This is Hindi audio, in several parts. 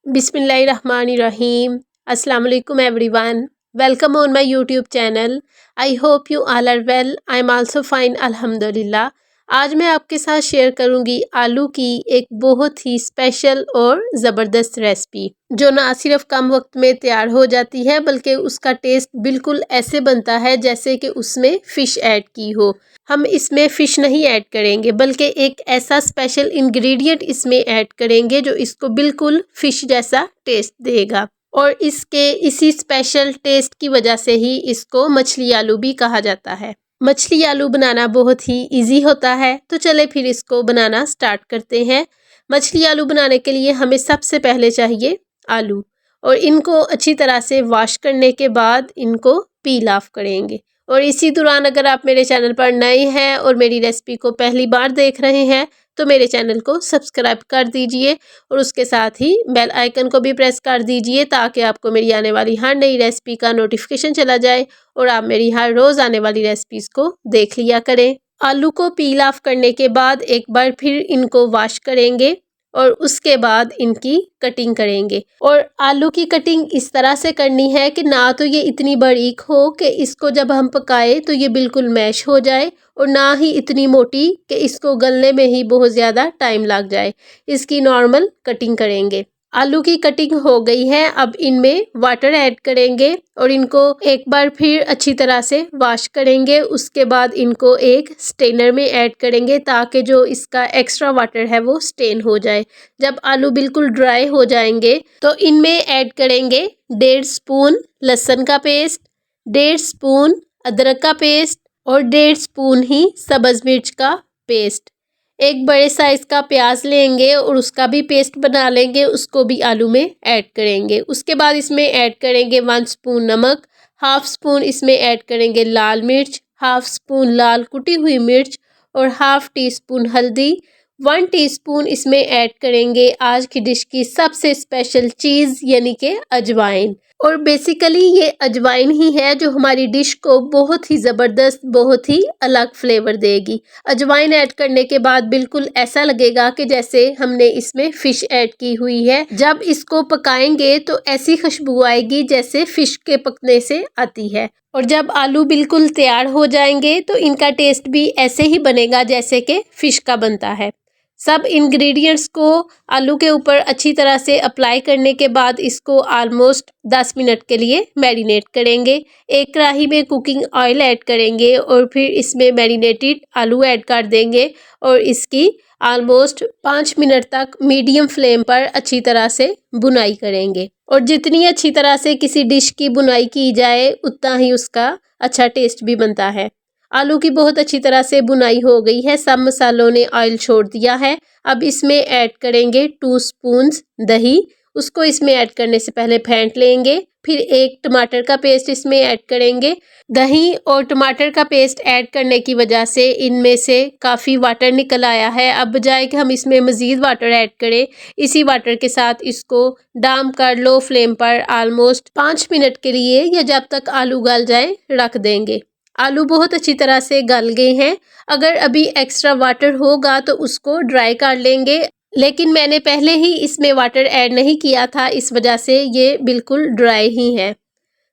Bismillahirrahmanirrahim. Assalamu alaikum everyone. Welcome on my YouTube channel. I hope you all are well. I am also fine alhamdulillah. आज मैं आपके साथ शेयर करूंगी आलू की एक बहुत ही स्पेशल और ज़बरदस्त रेसिपी जो ना सिर्फ कम वक्त में तैयार हो जाती है बल्कि उसका टेस्ट बिल्कुल ऐसे बनता है जैसे कि उसमें फ़िश ऐड की हो। हम इसमें फ़िश नहीं ऐड करेंगे बल्कि एक ऐसा स्पेशल इंग्रेडिएंट इसमें ऐड करेंगे जो इसको बिल्कुल फ़िश जैसा टेस्ट देगा और इसके इसी स्पेशल टेस्ट की वजह से ही इसको मछली आलू भी कहा जाता है। मछली आलू बनाना बहुत ही इजी होता है, तो चले फिर इसको बनाना स्टार्ट करते हैं। मछली आलू बनाने के लिए हमें सबसे पहले चाहिए आलू और इनको अच्छी तरह से वॉश करने के बाद इनको पील ऑफ करेंगे। और इसी दौरान अगर आप मेरे चैनल पर नए हैं और मेरी रेसिपी को पहली बार देख रहे हैं तो मेरे चैनल को सब्सक्राइब कर दीजिए और उसके साथ ही बेल आइकन को भी प्रेस कर दीजिए ताकि आपको मेरी आने वाली हर नई रेसिपी का नोटिफिकेशन चला जाए और आप मेरी हर रोज़ आने वाली रेसिपीज़ को देख लिया करें। आलू को पील ऑफ करने के बाद एक बार फिर इनको वॉश करेंगे और उसके बाद इनकी कटिंग करेंगे। और आलू की कटिंग इस तरह से करनी है कि ना तो ये इतनी बारीक हो कि इसको जब हम पकाए तो ये बिल्कुल मैश हो जाए और ना ही इतनी मोटी कि इसको गलने में ही बहुत ज़्यादा टाइम लग जाए। इसकी नॉर्मल कटिंग करेंगे। आलू की कटिंग हो गई है, अब इनमें वाटर ऐड करेंगे और इनको एक बार फिर अच्छी तरह से वॉश करेंगे। उसके बाद इनको एक स्टेनर में ऐड करेंगे ताकि जो इसका एक्स्ट्रा वाटर है वो स्टेन हो जाए। जब आलू बिल्कुल ड्राई हो जाएंगे तो इनमें ऐड करेंगे 1.5 स्पून लहसुन का पेस्ट, 1.5 स्पून अदरक का पेस्ट और 1.5 स्पून ही सब्ज़ मिर्च का पेस्ट। एक बड़े साइज़ का प्याज लेंगे और उसका भी पेस्ट बना लेंगे, उसको भी आलू में ऐड करेंगे। उसके बाद इसमें ऐड करेंगे 1 स्पून नमक, 1/2 स्पून इसमें ऐड करेंगे लाल मिर्च, 1/2 स्पून लाल कुटी हुई मिर्च और 1/2 टीस्पून हल्दी, 1 टीस्पून इसमें ऐड करेंगे आज की डिश की सबसे स्पेशल चीज़ यानी कि अजवाइन। और बेसिकली ये अजवाइन ही है जो हमारी डिश को बहुत ही ज़बरदस्त, बहुत ही अलग फ्लेवर देगी। अजवाइन ऐड करने के बाद बिल्कुल ऐसा लगेगा कि जैसे हमने इसमें फ़िश ऐड की हुई है। जब इसको पकाएंगे तो ऐसी खुशबू आएगी जैसे फ़िश के पकने से आती है। और जब आलू बिल्कुल तैयार हो जाएंगे तो इनका टेस्ट भी ऐसे ही बनेगा जैसे कि फ़िश का बनता है। सब इंग्रेडिएंट्स को आलू के ऊपर अच्छी तरह से अप्लाई करने के बाद इसको ऑलमोस्ट 10 मिनट के लिए मैरिनेट करेंगे। एक कढ़ाई में कुकिंग ऑयल ऐड करेंगे और फिर इसमें मैरिनेटेड आलू ऐड कर देंगे और इसकी ऑलमोस्ट 5 मिनट तक मीडियम फ्लेम पर अच्छी तरह से बुनाई करेंगे। और जितनी अच्छी तरह से किसी डिश की बुनाई की जाए उतना ही उसका अच्छा टेस्ट भी बनता है। आलू की बहुत अच्छी तरह से बुनाई हो गई है, सब मसालों ने ऑयल छोड़ दिया है। अब इसमें ऐड करेंगे 2 स्पून्स दही, उसको इसमें ऐड करने से पहले फेंट लेंगे। फिर एक टमाटर का पेस्ट इसमें ऐड करेंगे। दही और टमाटर का पेस्ट ऐड करने की वजह से इनमें से काफ़ी वाटर निकल आया है। अब बजाय कि हम इसमें मज़ीद वाटर ऐड करें, इसी वाटर के साथ इसको डाम कर लो फ्लेम पर ऑलमोस्ट 5 मिनट के लिए या जब तक आलू गल जाए रख देंगे। आलू बहुत अच्छी तरह से गल गए हैं। अगर अभी एक्स्ट्रा वाटर होगा तो उसको ड्राई कर लेंगे, लेकिन मैंने पहले ही इसमें वाटर ऐड नहीं किया था, इस वजह से ये बिल्कुल ड्राई ही है।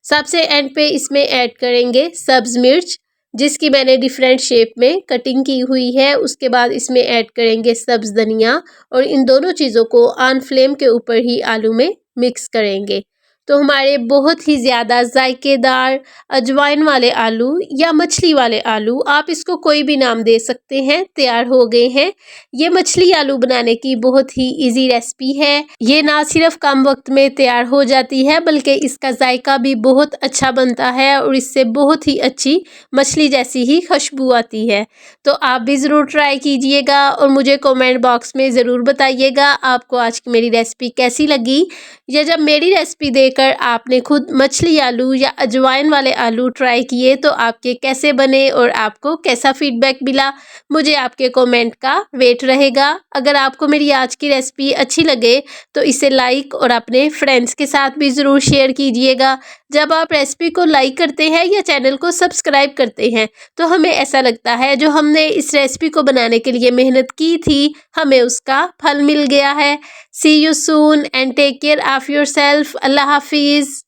सबसे एंड पे इसमें ऐड करेंगे सब्ज़ मिर्च जिसकी मैंने डिफरेंट शेप में कटिंग की हुई है। उसके बाद इसमें ऐड करेंगे सब्ज़ धनिया और इन दोनों चीज़ों को ऑन फ्लेम के ऊपर ही आलू में मिक्स करेंगे। तो हमारे बहुत ही ज़्यादा जायकेदार अजवाइन वाले आलू या मछली वाले आलू, आप इसको कोई भी नाम दे सकते हैं, तैयार हो गए हैं। ये मछली आलू बनाने की बहुत ही इजी रेसिपी है। ये ना सिर्फ कम वक्त में तैयार हो जाती है बल्कि इसका जायका भी बहुत अच्छा बनता है और इससे बहुत ही अच्छी मछली जैसी ही खुशबू आती है। तो आप भी ज़रूर ट्राई कीजिएगा और मुझे कमेंट बॉक्स में ज़रूर बताइएगा आपको आज की मेरी रेसिपी कैसी लगी, या जब मेरी रेसिपी देखकर आपने खुद मछली आलू या अजवाइन वाले आलू ट्राई किए तो आपके कैसे बने और आपको कैसा फीडबैक मिला, मुझे आपके कमेंट का वेट रहेगा। अगर आपको मेरी आज की रेसिपी अच्छी लगे तो इसे लाइक और अपने फ्रेंड्स के साथ भी ज़रूर शेयर कीजिएगा जब आप रेसिपी को लाइक करते हैं या चैनल को सब्सक्राइब करते हैं तो हमें ऐसा लगता है जो हमने इस रेसिपी को बनाने के लिए मेहनत की थी हमें उसका फल मिल गया है। See you soon and take care of yourself. अल्लाह हाफिज़।